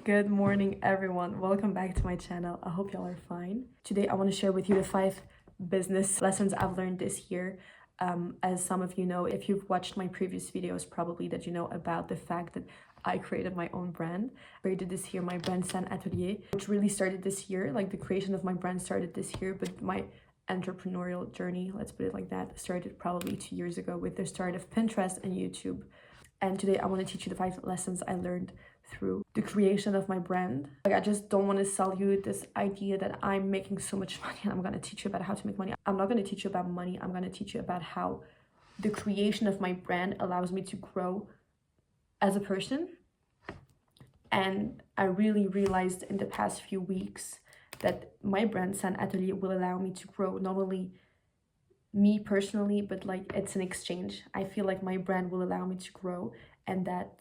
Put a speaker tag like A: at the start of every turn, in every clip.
A: Good morning, everyone. Welcome back to my channel. I hope y'all are fine. Today, I want to share with you the 5 business lessons I've learned this year. As some of you know, if you've watched my previous videos, probably that you know about the fact that I created my own brand. I created this year my brand San Atelier, which really started this year. Like the creation of my brand started this year, but my entrepreneurial journey, let's put it like that, started probably 2 years ago with the start of Pinterest and YouTube. And today I want to teach you the 5 lessons I learned through the creation of my brand. Like, I just don't want to sell you this idea that I'm making so much money and I'm going to teach you about how to make money. I'm not going to teach you about money. I'm going to teach you about how the creation of my brand allows me to grow as a person. And I really realized in the past few weeks that my brand San Atelier will allow me to grow not only me personally, but like it's an exchange. I feel like my brand will allow me to grow and that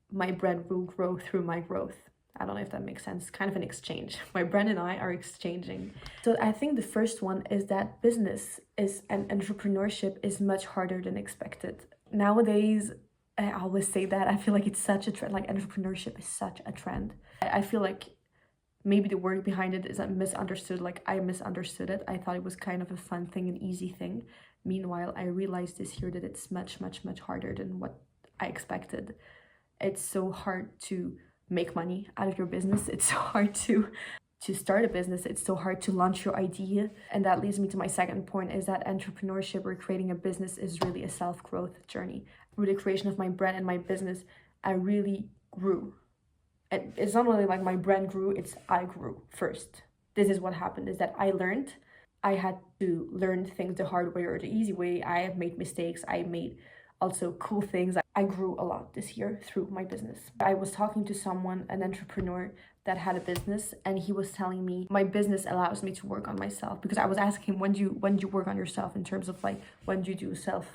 A: my brand will grow through my growth. I don't know if that makes sense. Kind of an exchange. My brand and I are exchanging. So I think the first one is that business is and entrepreneurship is much harder than expected. Nowadays, I always say that. I feel like it's such a trend. Like entrepreneurship is such a trend. I feel like maybe the word behind it is misunderstood. Like I misunderstood it. I thought it was kind of a fun thing, an easy thing. Meanwhile, I realized this year that it's much, much, much harder than what I expected. It's so hard to make money out of your business. It's so hard to start a business. It's so hard to launch your idea. And that leads me to my second point, is that entrepreneurship or creating a business is really a self-growth journey. Through the creation of my brand and my business, I really grew. And it's not only like my brand grew, it's I grew first. This is what happened, is that I learned. I had to learn things the hard way or the easy way. I have made mistakes. I made also cool things. I grew a lot this year through my business. I was talking to someone, an entrepreneur that had a business, and he was telling me my business allows me to work on myself, because I was asking him, when do you work on yourself in terms of like when do you do self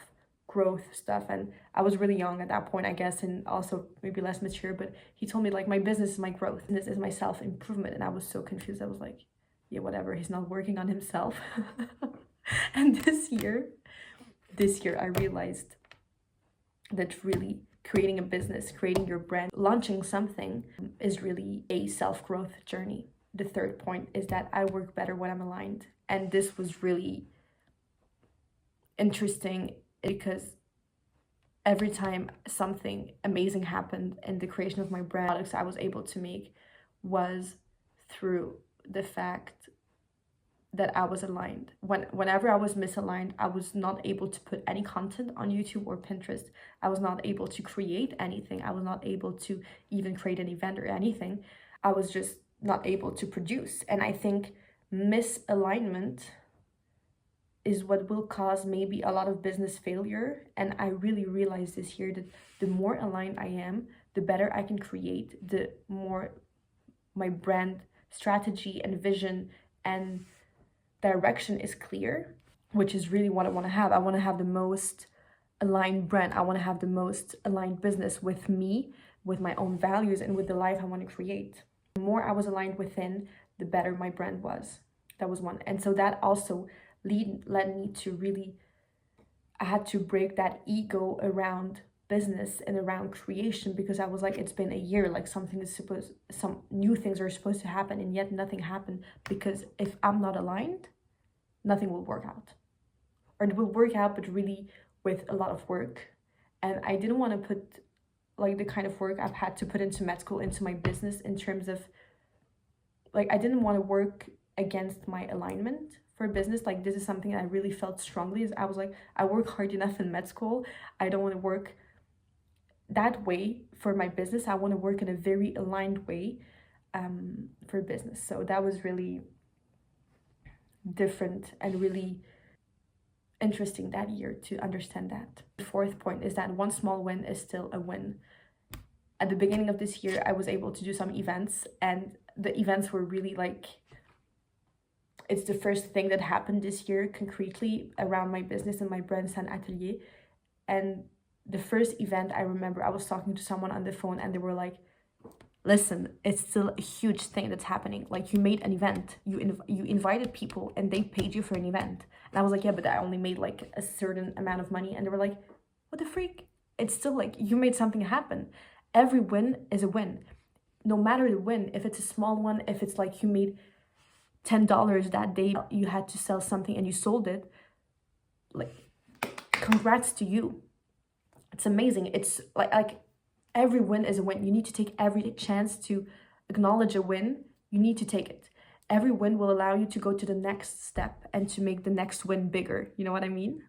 A: growth stuff? And I was really young at that point, I guess, and also maybe less mature, but he told me like my business is my growth and this is my self-improvement. And I was so confused. I was like, yeah, whatever, he's not working on himself. And this year I realized that really creating a business, creating your brand, launching something is really a self-growth journey. The third point is that I work better when I'm aligned. And this was really interesting because every time something amazing happened in the creation of my brand, products I was able to make was through the fact that I was aligned. Whenever I was misaligned, I was not able to put any content on YouTube or Pinterest. I was not able to create anything. I was not able to even create an event or anything. I was just not able to produce. And I think misalignment is what will cause maybe a lot of business failure. And I really realized this year that the more aligned I am, the better I can create, the more my brand strategy and vision and direction is clear, which is really what I want to have. I want to have the most aligned brand. I want to have the most aligned business with me, with my own values, and with the life I want to create. The more I was aligned within, the better my brand was. That was one. And so that also led me to really, I had to break that ego around business and around creation, because I was like, it's been a year, like some new things are supposed to happen, and yet nothing happened, because if I'm not aligned, nothing will work out. Or it will work out, but really with a lot of work. And I didn't want to put like the kind of work I've had to put into med school into my business, in terms of like, I didn't want to work against my alignment for business. Like, this is something I really felt strongly, is I was like, I work hard enough in med school. I don't want to work that way for my business. I want to work in a very aligned way for business. So that was really different and really interesting that year to understand that. The fourth point is that one small win is still a win. At the beginning of this year, I was able to do some events, and the events were really like, it's the first thing that happened this year concretely around my business and my brand San Atelier. And the first event, I remember I was talking to someone on the phone, and they were like, listen, it's still a huge thing that's happening. Like, you made an event, you invited people, and they paid you for an event. And I was like, yeah, but I only made like a certain amount of money. And they were like, what the freak? It's still like, you made something happen. Every win is a win. no matter the win, if it's a small one, if it's like you made $10 that day, you had to sell something and you sold it, like, congrats to you. It's amazing. It's like every win is a win. You need to take every chance to acknowledge a win. You need to take it. Every win will allow you to go to the next step and to make the next win bigger. You know what I mean?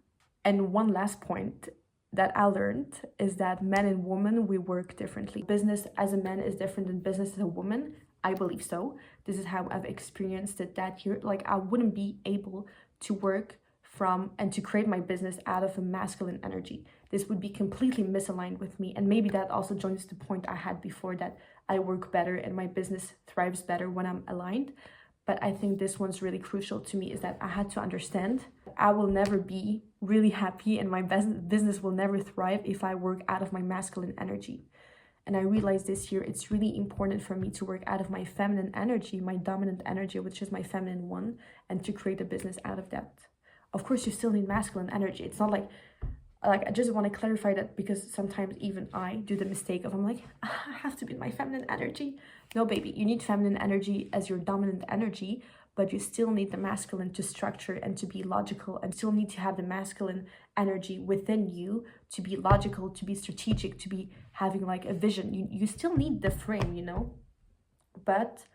A: And one last point that I learned is that men and women, we work differently. Business as a man is different than business as a woman. I believe so. This is how I've experienced it that year. Like, I wouldn't be able to work from and to create my business out of a masculine energy. This would be completely misaligned with me. And maybe that also joins the point I had before, that I work better and my business thrives better when I'm aligned. But I think this one's really crucial to me, is that I had to understand I will never be really happy and my business will never thrive if I work out of my masculine energy. And I realized this year it's really important for me to work out of my feminine energy, my dominant energy, which is my feminine one, and to create a business out of that. Of course, you still need masculine energy. It's not like I just want to clarify that, because sometimes even I do the mistake of, I'm like, I have to be in my feminine energy. No, baby, you need feminine energy as your dominant energy, but you still need the masculine to structure and to be logical, and still need to have the masculine energy within you to be logical, to be strategic, to be having like a vision. You still need the frame, you know, but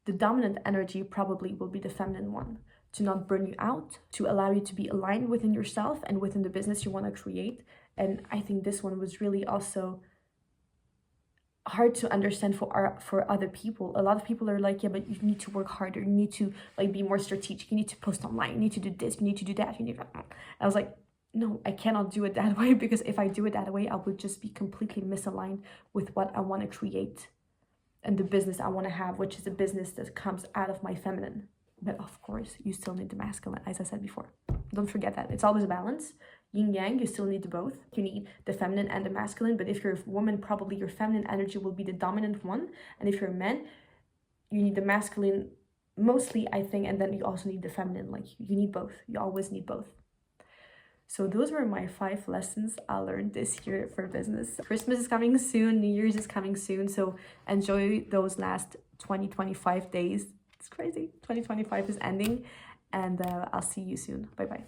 A: the dominant energy probably will be the feminine one, to not burn you out, to allow you to be aligned within yourself and within the business you want to create. And I think this one was really also hard to understand for other people. A lot of people are like, yeah, but you need to work harder, you need to like be more strategic, you need to post online, you need to do this, you need to do that, you need to... I was like, no, I cannot do it that way, because if I do it that way, I would just be completely misaligned with what I want to create and the business I want to have, which is a business that comes out of my feminine. But of course, you still need the masculine, as I said before. Don't forget that. It's always a balance. Yin yang, you still need the both. You need the feminine and the masculine. But if you're a woman, probably your feminine energy will be the dominant one. And if you're a man, you need the masculine mostly, I think. And then you also need the feminine. Like, you need both. You always need both. So those were my 5 lessons I learned this year for business. Christmas is coming soon. New Year's is coming soon. So enjoy those last 25 days. It's crazy. 2025 is ending, and I'll see you soon. Bye bye.